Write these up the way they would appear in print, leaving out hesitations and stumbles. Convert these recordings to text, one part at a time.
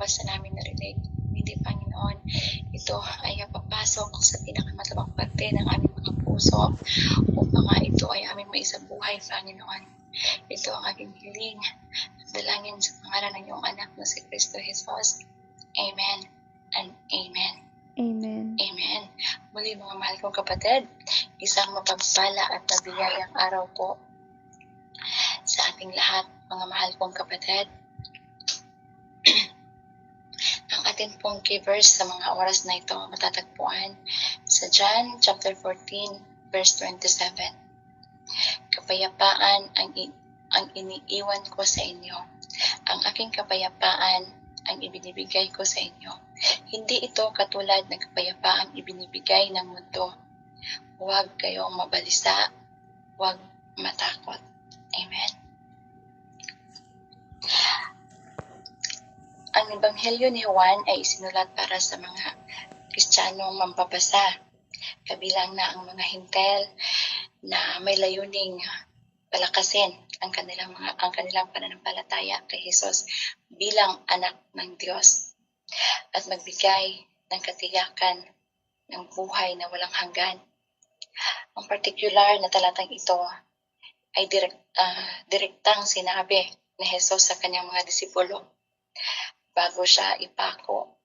basta namin narinig. Hindi, Panginoon, ito ay papasok sa pinakamatabang parte ng aming mga puso upang ito ay aming maisabuhay, Panginoon. Ito ang aking hiling, dalangin sa pangalan ng iyong anak na si Kristo Jesus. Amen and amen. Amen. Amen. Muli mga mahal kong kapatid, isang mapagpala at nabiyayang araw po sa ating lahat, mga mahal kong kapatid. Ang ating pong key verse sa mga oras na ito matatagpuan sa John chapter 14 verse 27. Kapayapaan ang iniiwan ko sa inyo. Ang aking kapayapaan ang ibinibigay ko sa inyo. Hindi ito katulad ng kapayapaang ibinibigay ng mundo. Huwag kayong mabalisa, huwag matakot. Amen. Ang Ebanghelyo ni Juan ay isinulat para sa mga Kristiyanong mambabasa, kabilang na ang mga hintel na may layuning palakasin ang kanilang pananampalataya kay Jesus bilang anak ng Diyos at magbigay ng katiyakan ng buhay na walang hanggan. Ang partikular na talatang ito ay direktang sinabi ni Jesus sa kanyang mga disipulo bago siya ipako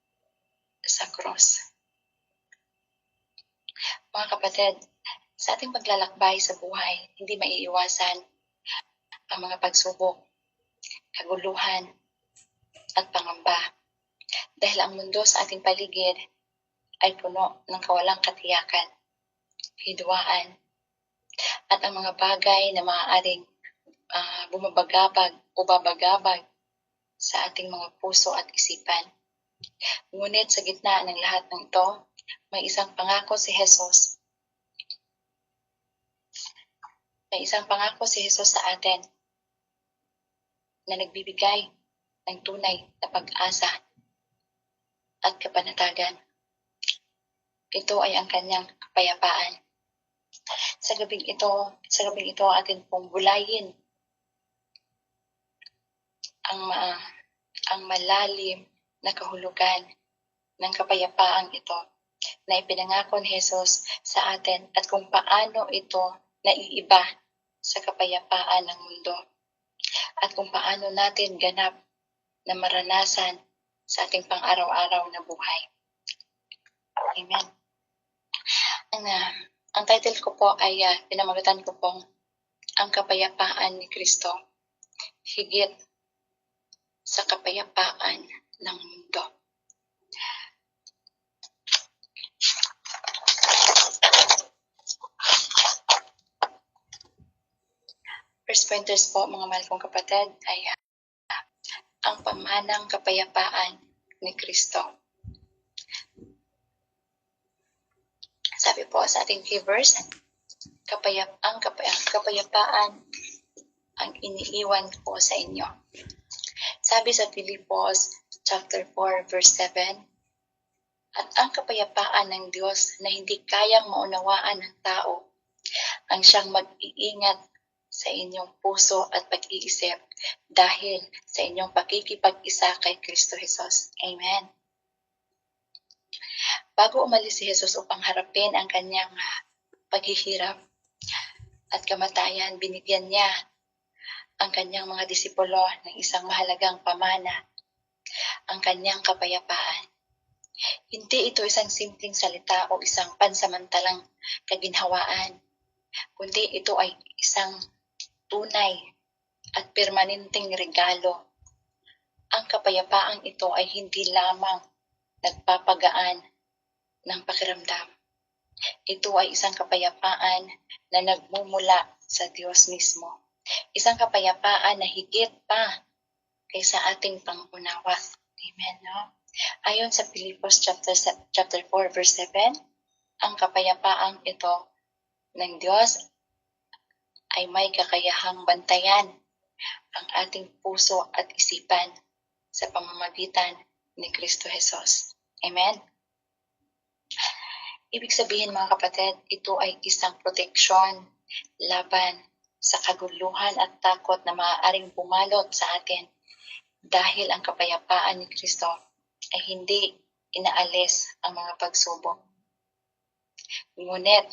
sa cross. Mga kapatid, sa ating paglalakbay sa buhay, hindi maiiwasan ang mga pagsubok, kaguluhan, at pangamba. Dahil ang mundo sa ating paligid ay puno ng kawalang katiyakan, hidwaan, at ang mga bagay na maaaring bumabagabag o babagabag sa ating mga puso at isipan. Ngunit sa gitna ng lahat ng ito, may isang pangako si Jesus. May isang pangako si Jesus sa atin na nagbibigay ng tunay na pag-asa at kapanatagan. Ito ay ang kanyang kapayapaan. Sa gabing ito atin pong bulayin ang malalim na kahulugan ng kapayapaang ito na ipinangako ni Jesus sa atin at kung paano ito naiiba sa kapayapaan ng mundo at kung paano natin ganap na maranasan sa ating pang-araw-araw na buhay. Amen. Ang title ko po ay pinamagatan ko pong Ang Kapayapaan ni Kristo, higit sa kapayapaan ng mundo. First pointers po, mga mahal kong kapatid, ay ang pamanang kapayapaan ni Kristo. Sabi po sa ating key verse, kapayapaan ang iniiwan ko sa inyo. Sabi sa Filipos chapter 4 verse 7, at ang kapayapaan ng Diyos na hindi kayang maunawaan ng tao ang siyang mag-iingat sa inyong puso at pag-iisip dahil sa inyong pakikipag-isa kay Kristo Jesus. Amen. Bago umalis si Jesus upang harapin ang kanyang paghihirap at kamatayan, binigyan niya ang kanyang mga disipulo ng isang mahalagang pamana, ang kanyang kapayapaan. Hindi ito isang simpleng salita o isang pansamantalang kaginhawaan, kundi ito ay isang tunay at permanenteng regalo. Ang kapayapaang ito ay hindi lamang nagpapagaan ng pakiramdam. Ito ay isang kapayapaan na nagmumula sa Diyos mismo. Isang kapayapaan na higit pa kaysa ating pangunawa. Amen. No? Ayon sa Filipos chapter 4 verse 7, ang kapayapaang ito ng Diyos ay may kakayahang bantayan ang ating puso at isipan sa pamamagitan ni Kristo Jesus. Amen. Ibig sabihin mga kapatid, ito ay isang proteksyon laban sa kaguluhan at takot na maaaring bumalot sa atin dahil ang kapayapaan ni Kristo ay hindi inaalis ang mga pagsubok. Ngunit,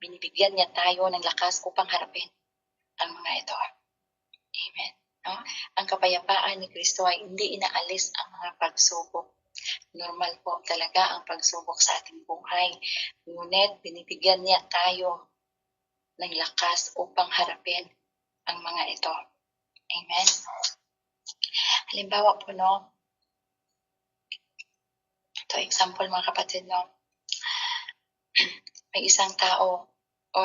binibigyan niya tayo ng lakas upang harapin ang mga ito. Amen. No? Ang kapayapaan ni Kristo ay hindi inaalis ang mga pagsubok. Normal po talaga ang pagsubok sa ating buhay. Ngunit, binibigyan niya tayo ng lakas upang harapin ang mga ito. Amen. Halimbawa po, no? Ito, example mga kapatid, no? May isang tao o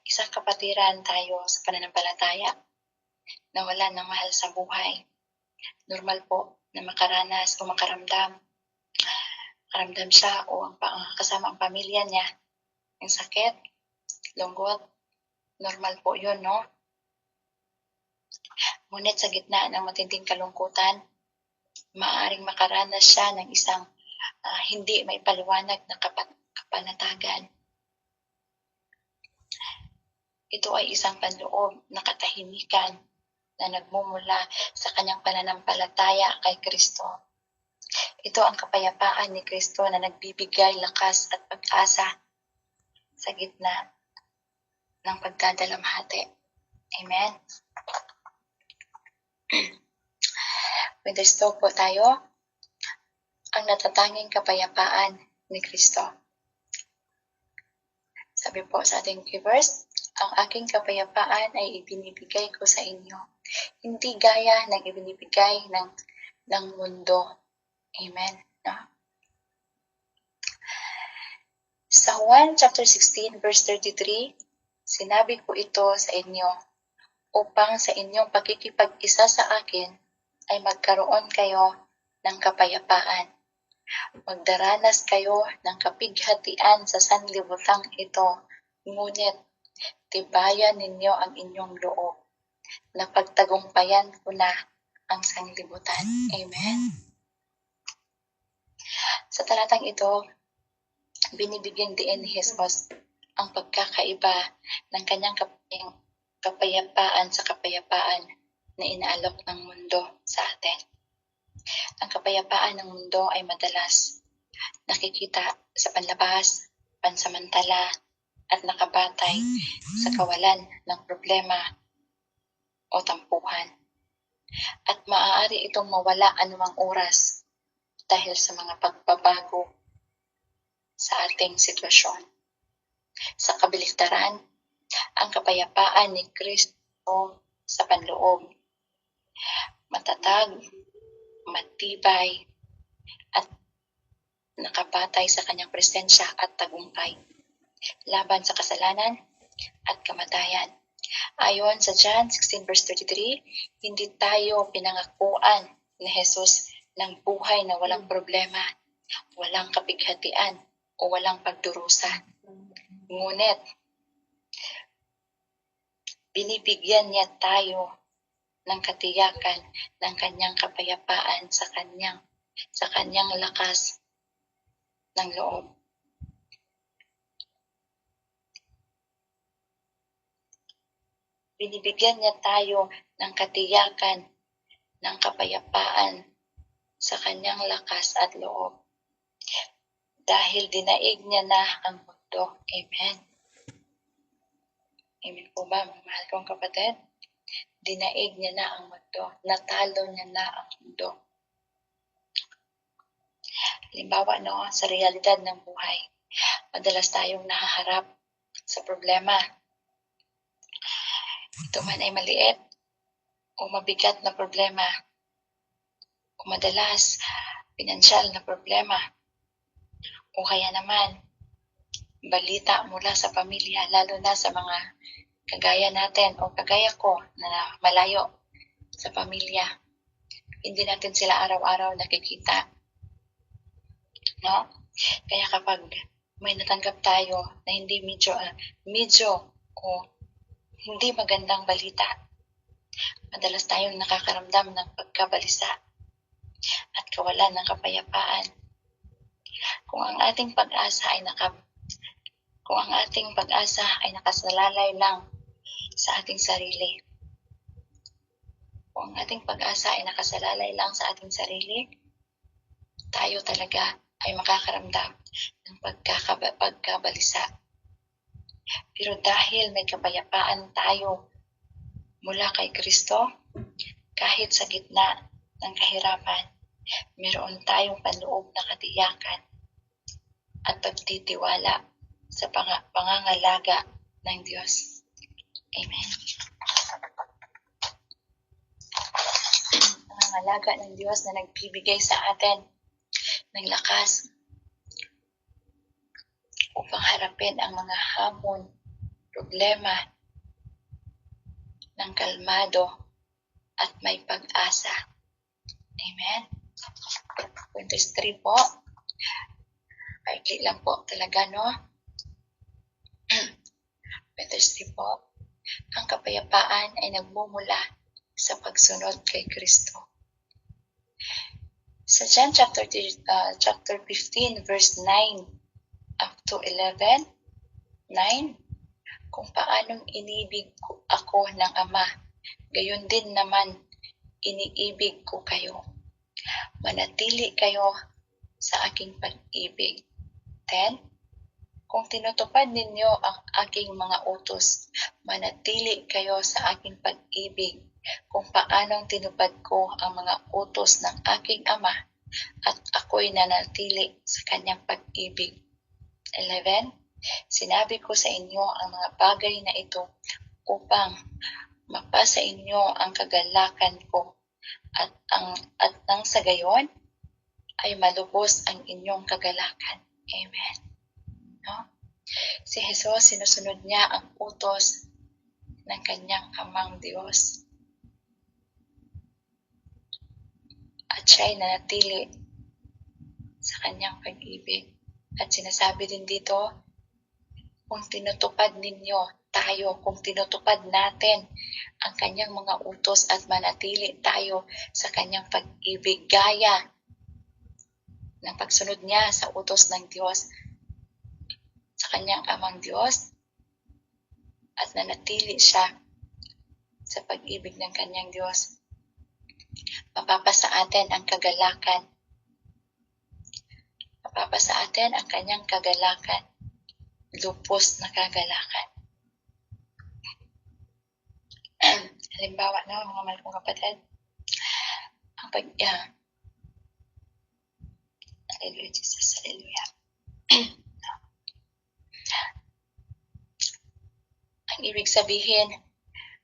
isang kapatiran tayo sa pananampalataya na wala ng mahal sa buhay. Normal po na makaranas o makaramdam siya o kasama ang pamilya niya ng sakit, lungkot. Normal po yun, no? Ngunit sa gitna ng matinding kalungkutan, maaaring makaranas siya ng isang hindi maipaliwanag na kapanatagan. Ito ay isang panloob na katahimikan na nagmumula sa kanyang pananampalataya kay Kristo. Ito ang kapayapaan ni Kristo na nagbibigay lakas at pag-asa sa gitna ng pagdadalamhati. Amen? With this talk po tayo, ang natatanging kapayapaan ni Kristo. Sabi po sa ating verse, ang aking kapayapaan ay ibinibigay ko sa inyo. Hindi gaya ng ibinibigay ng mundo. Amen. No? Sa Juan chapter 16 verse 33, sinabi ko ito sa inyo upang sa inyong pakikipag-isa sa akin ay magkaroon kayo ng kapayapaan. Magdaranas kayo ng kapighatian sa sanlibutan ito, ngunit tibayan ninyo ang inyong loob na pagtagumpayan ko na ang sanlibutan. Amen. Sa talatang ito, binibigyang diin ni Jesus ang pagkakaiba ng kanyang kapayapaan sa kapayapaan na inaalok ng mundo sa atin. Ang kapayapaan ng mundo ay madalas nakikita sa panlabas, pansamantala, at nakabatay sa kawalan ng problema o tampuhan. At maaari itong mawala anumang oras dahil sa mga pagbabago sa ating sitwasyon. Sa kabaligtaran, ang kapayapaan ni Kristo sa panloob, matatag, matibay, at nakabatay sa kanyang presensya at tagumpay laban sa kasalanan at kamatayan. Ayon sa John 16 verse 33, hindi tayo pinangakuan ni Jesus ng buhay na walang problema, walang kapighatian, o walang pagdurusa. Ngunit, binibigyan niya tayo ng katiyakan ng kanyang kapayapaan sa kanyang lakas ng loob. Binibigyan niya tayo ng katiyakan ng kapayapaan sa kanyang lakas at loob. Dahil dinaig niya na ang mundo. Amen. Amen po ba, mga mahal kong kapatid? Dinaig niya na ang mundo. Natalo niya na ang mundo. Halimbawa, no, sa realidad ng buhay, madalas tayong nahaharap sa problema. Ito man ay maliit o mabigat na problema o madalas pinansyal na problema o kaya naman balita mula sa pamilya, lalo na sa mga kagaya natin o kagaya ko na malayo sa pamilya. Hindi natin sila araw-araw nakikita. No? Kaya kapag may natanggap tayo na hindi medyo o hindi magandang balita, madalas tayong nakakaramdam ng pagkabalisa at kawalan ng kapayapaan. Kung ang ating pag-asa ay nakasalalay lang sa ating sarili, Kung ang ating pag-asa ay nakasalalay lang sa ating sarili, tayo talaga ay makakaramdam ng pagkabalisa. Pero dahil may kapayapaan tayo mula kay Kristo, kahit sa gitna ng kahirapan, mayroon tayong panloob na katiyakan at pagtitiwala sa pangangalaga ng Diyos. Amen. Pangangalaga ng Diyos na nagbibigay sa atin ng lakas upang harapin ang mga hamon, problema ng kalmado at may pag-asa. Amen. Point 3 po. Paikli lang po talaga, no? Point 3 po. Ang kapayapaan ay nagmumula sa pagsunod kay Kristo. Sa John chapter 15 verse 9 up to 11, 9, kung paanong inibig ako ng Ama, gayon din naman iniibig ko kayo. Manatili kayo sa aking pag-ibig. 10, kung tinutupad ninyo ang aking mga utos, manatili kayo sa aking pag-ibig, kung paanong tinupad ko ang mga utos ng aking Ama at ako'y nanatili sa kanyang pag-ibig. 11, sinabi ko sa inyo ang mga bagay na ito upang mapasa inyo ang kagalakan ko at nang sa gayon ay malubos ang inyong kagalakan. Amen. No? Si Jesus, sinusunod niya ang utos ng kanyang Amang Diyos. At siya'y nanatili sa kanyang pag-ibig. At sinasabi din dito, kung tinutupad ninyo tayo, kung tinutupad natin ang kanyang mga utos at manatili tayo sa kanyang pag-ibig, gaya ng pagsunod niya sa utos ng Diyos, sa kanyang Amang Diyos, at nanatili siya sa pag-ibig ng kanyang Diyos, mapapasa atin ang kagalakan. Mapapasa atin ang kanyang kagalakan, lupos na kagalakan. Halimbawa na, mga mahal kong kapatid, ang Hallelujah, Jesus, Hallelujah. Ang ibig sabihin,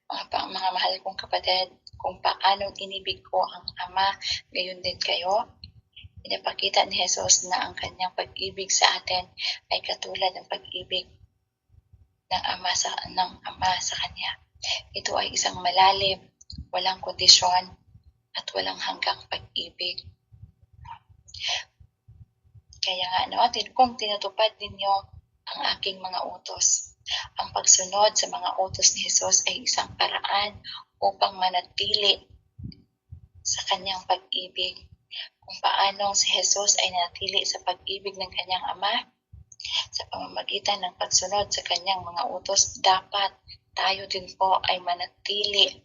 mga mahal kong kapatid, kung paanong inibig ko ang Ama, gayon din kayo. Pinapakita ni Jesus na ang kanyang pag-ibig sa atin ay katulad ng pag-ibig ng Ama sa kanya. Ito ay isang malalim, walang kondisyon, at walang hanggang pag-ibig. Kaya nga, kung tinutupad ninyo ang aking mga utos, ang pagsunod sa mga utos ni Jesus ay isang paraan upang manatili sa kanyang pag-ibig. Kung paanong si Jesus ay nanatili sa pag-ibig ng kanyang Ama, sa pamamagitan ng pagsunod sa kanyang mga utos, dapat tayo din po ay manatili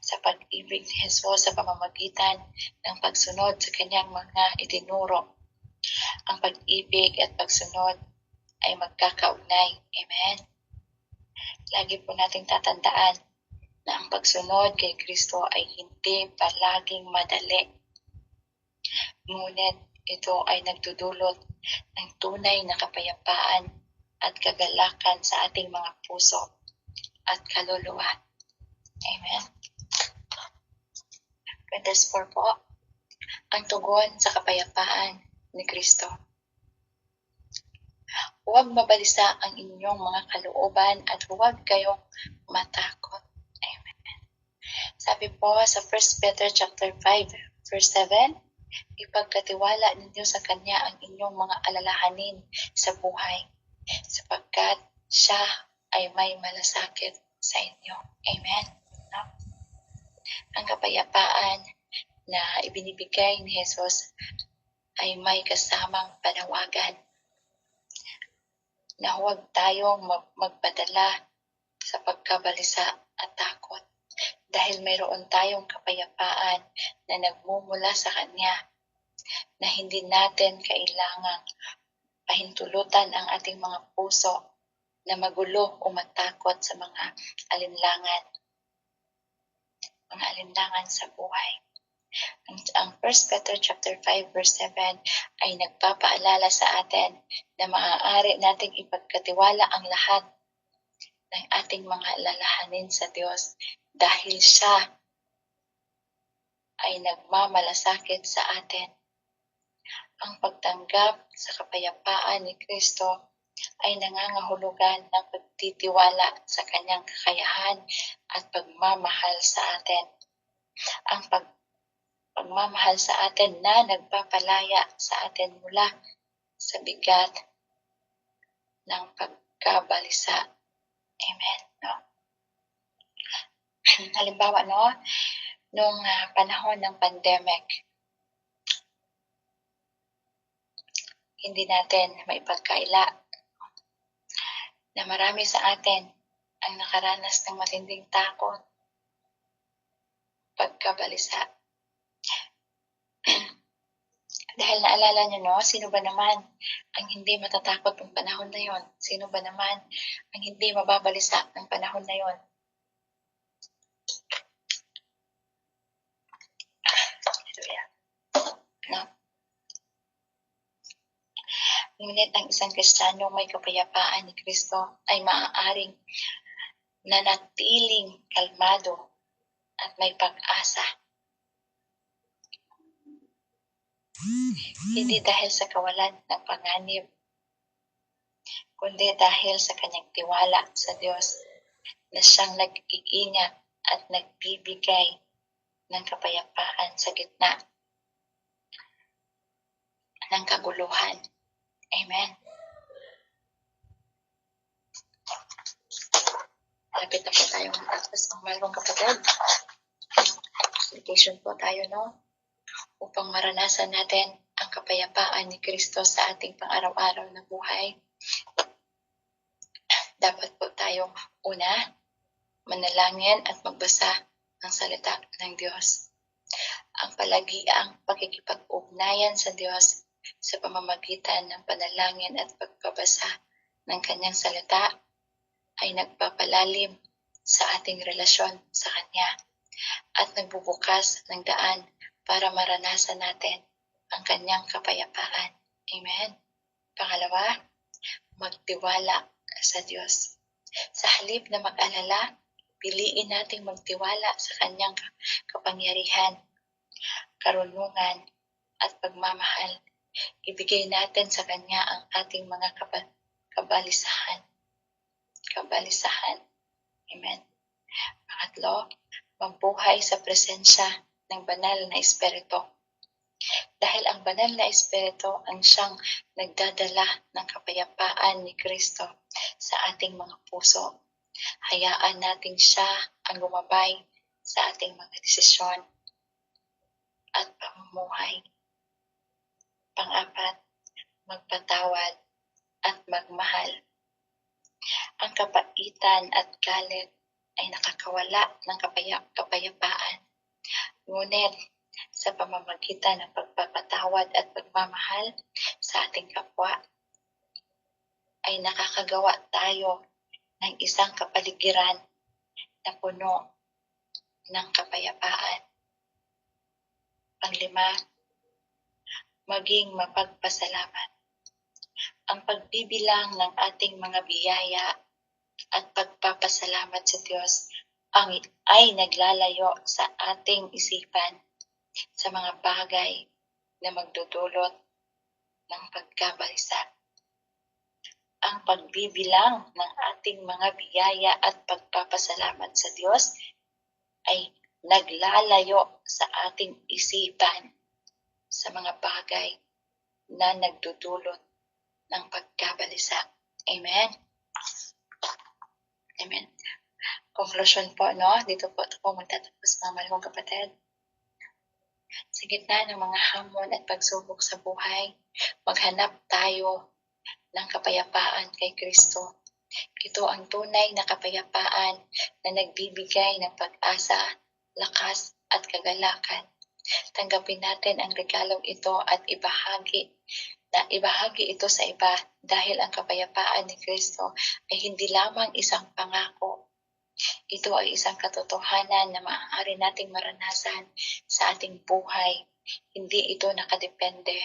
sa pag-ibig ni Jesus sa pamamagitan ng pagsunod sa kanyang mga itinuro. Ang pag-ibig at pagsunod ay magkakaugnay. Amen. Lagi po nating tatandaan na ang pagsunod kay Kristo ay hindi palaging madali. Ngunit ito ay nagdudulot ng tunay na kapayapaan at kagalakan sa ating mga puso at kaluluwa. Amen. Verse 4 po, ang tugon sa kapayapaan ni Kristo. Huwag mabalisa ang inyong mga kalooban at huwag kayong matakot. Amen. Sabi po sa 1 Peter chapter 5, verse 7, ipagkatiwala ninyo sa Kanya ang inyong mga alalahanin sa buhay, sapagkat siya ay may malasakit sa inyo. Amen. No? Ang kapayapaan na ibinibigay ni Jesus ay may kasamang panawagan na huwag tayong magpadala sa pagkabalisa at takot. dahil mayroon tayong kapayapaan na nagmumula sa Kanya, na hindi natin kailangang pahintulutan ang ating mga puso na magulo o matakot sa mga alinlangan sa buhay. Ang 1 Peter chapter 5 verse 7 ay nagpapaalala sa atin na maaari nating ipagkatiwala ang lahat ng ating mga alalahanin sa Diyos dahil Siya ay nagmamalasakit sa atin. Ang pagtanggap sa kapayapaan ni Kristo ay nangangahulugan ng pagtitiwala sa Kanyang kakayahan at pagmamahal sa atin. Ang pagmamahal sa atin na nagpapalaya sa atin mula sa bigat ng pagkabalisa. Amen. No? Halimbawa, nung panahon ng pandemic, hindi natin maipagkaila na marami sa atin ang nakaranas ng matinding takot, pagkabalisa. Dahil naalala niyo, sino ba naman ang hindi matatakot ng panahon na yon? Sino ba naman ang hindi mababalisa ng panahon na yon? No? Ngunit ang isang Kristiyano may kapayapaan ni Kristo ay maaaring nanatiling kalmado at may pag-asa. Hindi dahil sa kawalan ng panganib, kundi dahil sa kanyang tiwala sa Diyos na siyang nag-iingat at nagbibigay ng kapayapaan sa gitna ng kaguluhan. Amen. Lapit na po tayong matapos ang mayroong kapatid. Meditation po tayo, upang maranasan natin ang kapayapaan ni Kristo sa ating pang-araw-araw na buhay. Dapat po tayong una, manalangin at magbasa ng salita ng Diyos. Ang palagiang pakikipag-ugnayan sa Diyos sa pamamagitan ng panalangin at pagbabasa ng Kanyang salita ay nagpapalalim sa ating relasyon sa Kanya at nagbubukas ng daan para maranasan natin ang Kanyang kapayapaan. Amen. Pangalawa, magtiwala sa Diyos. Sa halip na mag-alala, piliin nating magtiwala sa Kanyang kapangyarihan, karunungan at pagmamahal. Ibigay natin sa Kanya ang ating mga kabalisahan. Amen. Pangatlo, mabuhay sa presensya ng banal na Espiritu. Dahil ang banal na Espiritu ang siyang nagdadala ng kapayapaan ni Kristo sa ating mga puso. Hayaan natin siya ang gumabay sa ating mga desisyon at pamumuhay. Pang-apat, magpatawad at magmahal. Ang kapaitan at galit ay nakakawala ng kapayapaan. Ngunit sa pamamagitan ng pagpapatawad at pagmamahal sa ating kapwa, ay nakakagawa tayo ng isang kapaligiran na puno ng kapayapaan. Panglima, maging mapagpasalamat. Ang pagbibilang ng ating mga biyaya at pagpapasalamat sa Diyos ay naglalayo sa ating isipan sa mga bagay na magdudulot ng pagkabalisa. Ang pagbibilang ng ating mga biyaya at pagpapasalamat sa Diyos ay naglalayo sa ating isipan sa mga bagay na nagdudulot ng pagkabalisa. Amen. Amen. Conclusion po, dito po magtatapos mga mahal kong kapatid. Sa gitna ng mga hamon at pagsubok sa buhay, maghanap tayo ng kapayapaan kay Kristo. Ito ang tunay na kapayapaan na nagbibigay ng pag-asa lakas at kagalakan. Tanggapin natin ang regalong ito at ibahagi ito sa iba dahil ang kapayapaan ni Kristo ay hindi lamang isang pangako. Ito ay isang katotohanan na maaari nating maranasan sa ating buhay. Hindi ito nakadepende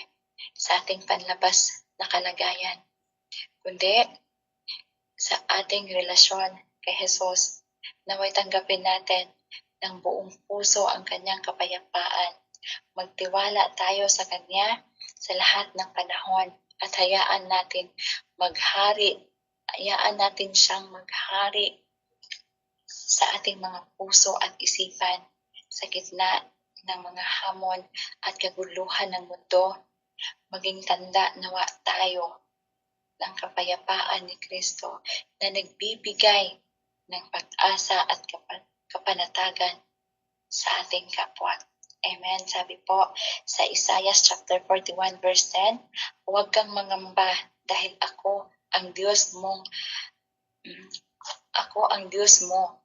sa ating panlabas na kalagayan, kundi sa ating relasyon kay Jesus. Naway tanggapin natin ng buong puso ang kanyang kapayapaan. Magtiwala tayo sa kanya sa lahat ng panahon at hayaan natin siyang maghari sa ating mga puso at isipan sa gitna ng mga hamon at kaguluhan ng mundo. Maging tanda nawa tayo ng kapayapaan ni Kristo na nagbibigay ng pag-asa at kapanatagan sa ating kapwa. Amen. Sabi po sa Isaiah chapter 41 verse 10, huwag kang mangamba dahil ako ang Diyos mo.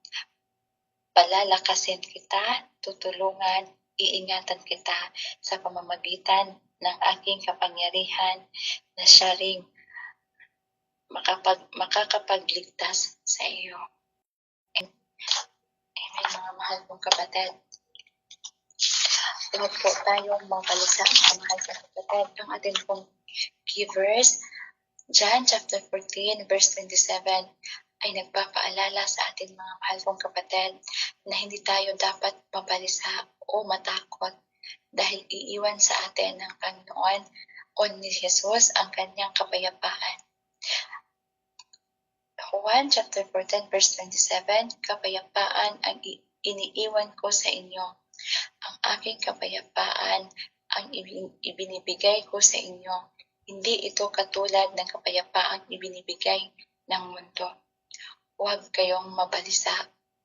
Palalakasin kita, tutulungan, iingatan kita sa pamamagitan ng aking kapangyarihan na siya ring makakapagligtas sa iyo. Amen, mga mahal kong kapatid. Huwag po tayong mangkalisa, mga mahal kong kapatid. Ang ating pong key verse, John chapter 14 verse 27, ay nagpapaalala sa ating mga mahal kong kapatid na hindi tayo dapat mabalisa o matakot dahil iiwan sa atin ng Panginoon o ni Jesus ang kanyang kapayapaan. Juan chapter 14 verse 27, kapayapaan ang iniiwan ko sa inyo. Ang aking kapayapaan ang ibinibigay ko sa inyo. Hindi ito katulad ng kapayapaang ibinibigay ng mundo. Huwag kayong mabalisa,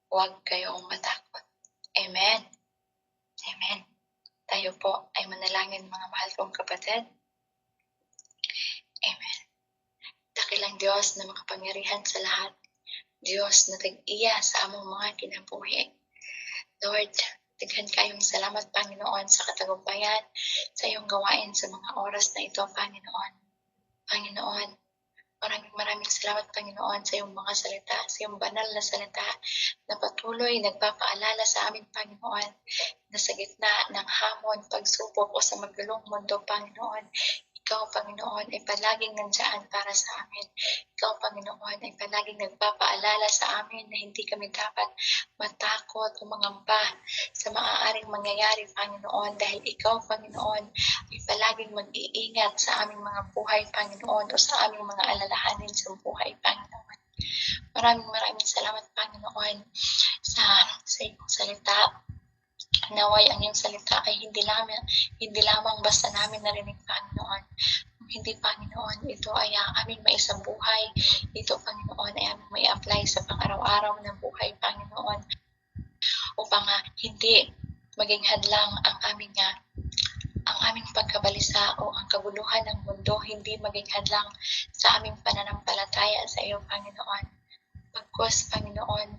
huwag kayong matakot. Amen. Amen. Tayo po ay manalangin, mga mahal kong kapatid. Amen. Dakilang Diyos na makapangyarihan sa lahat, Diyos na tag-iya sa among mga kinabuhi. Lord, daghan kayong salamat, Panginoon, sa katagumpayan, sa iyong gawain sa mga oras na ito, Panginoon. Panginoon, maraming salamat, Panginoon, sa iyong mga salita, sa iyong banal na salita na patuloy nagpapaalala sa amin, Panginoon, na sa gitna ng hamon, pagsubok o sa magulong mundo, Panginoon, ikaw, Panginoon, ay palaging nandiyan para sa amin. Ikaw, Panginoon, ay palaging nagpapaalala sa amin na hindi kami dapat matakot o mangamba sa maaaring mangyayari, Panginoon, dahil ikaw, Panginoon, ay palaging mag-iingat sa aming mga buhay, Panginoon, o sa aming mga alalahanin sa buhay, Panginoon. Maraming salamat, Panginoon, sa iyong salita. Naway ang iyong salita ay hindi lamang basta namin narinig, Panginoon. Kung hindi, Panginoon, ito ay aming maisabuhay. Ito, Panginoon, ay aming may apply sa pang-araw-araw ng buhay, Panginoon. Upang hindi maging hadlang ang aming pagkabalisa o ang kaguluhan ng mundo, hindi maging hadlang sa aming pananampalataya sa iyo, Panginoon. Pagkos, Panginoon,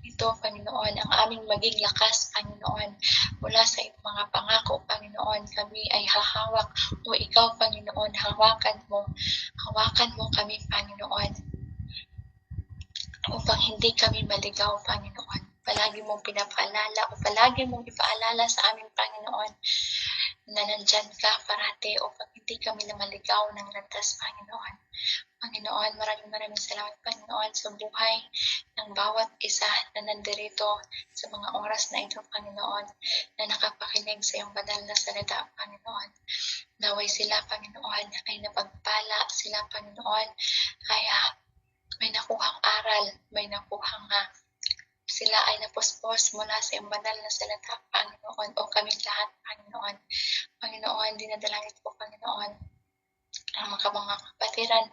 ito, Panginoon, ang aming maging lakas, Panginoon, mula sa iyong mga pangako, Panginoon, kami ay hahawak o ikaw, Panginoon, hawakan mo kami, Panginoon, upang hindi kami maligaw, Panginoon. Palagi mong pinapaalala o palagi mong ipaalala sa aming, Panginoon, na nandyan ka parati upang hindi kami na maligaw ng landas, Panginoon. Panginoon, maraming salamat, Panginoon, sa buhay ng bawat isa na nandirito sa mga oras na ito, Panginoon, na nakapakinig sa iyong banal na salita, Panginoon. Naway sila, Panginoon, ay napagpala sila, Panginoon, kaya may nakuhang aral, may nakuhang sila ay napuspos mula sa iyong banal na salita, Panginoon, o kaming lahat, Panginoon. Panginoon, dinadalangin ko, Panginoon, ang mga kapatiran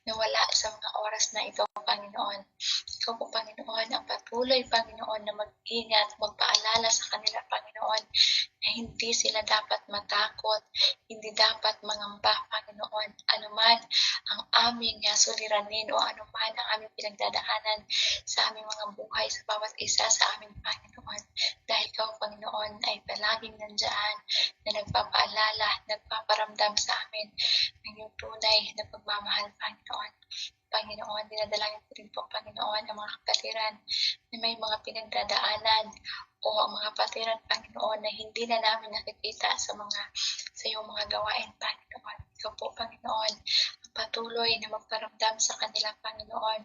na wala sa mga oras na ito, Panginoon. Ikaw po, Panginoon, ang patuloy, Panginoon, na mag-ingat, magpaalala sa kanila, Panginoon, na hindi sila dapat matakot, hindi dapat mangamba, Panginoon, anuman ang aming suliranin o anuman ang aming pinagdadaanan sa aming mga buhay, sa bawat isa sa aming Panginoon. Dahil ikaw, Panginoon, ay palaging nandyan na nagpapaalala, nagpaparamdam sa amin ng iyong tunay na pagmamahal, Panginoon. Panginoon, dinadalangin ko rin po, Panginoon, ang mga kapatiran na may mga pinagdadaanan o ang mga kapatiran, Panginoon, na hindi na namin nakikita sa iyong mga gawain, Panginoon. Ikaw po, Panginoon, ang patuloy na magparamdam sa kanila, Panginoon,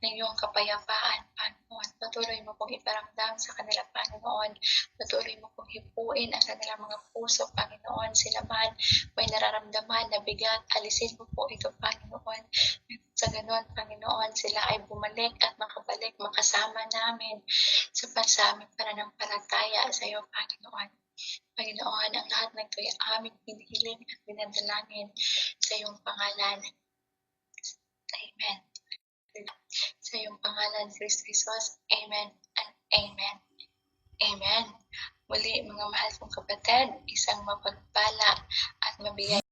ng iyong kapayapaan, Panginoon. Patuloy mo pong iparamdam sa kanila, Panginoon. Patuloy mo pong hipuin ang kanilang mga puso, Panginoon. Sila man may nararamdaman na bigat, alisin mo po ito, Panginoon. Sa ganon, Panginoon, sila ay bumalik at makabalik, makasama namin sa pasaming pananampalataya sa iyo, Panginoon. Panginoon, ang lahat ng ito ay aming pinihiling at binadalangin sa iyong pangalan. Amen. Sa iyong pangalan, Kristo Jesus. Amen and amen. Amen. Muli, mga mahal kong kapatid, isang mapagpala at mabigay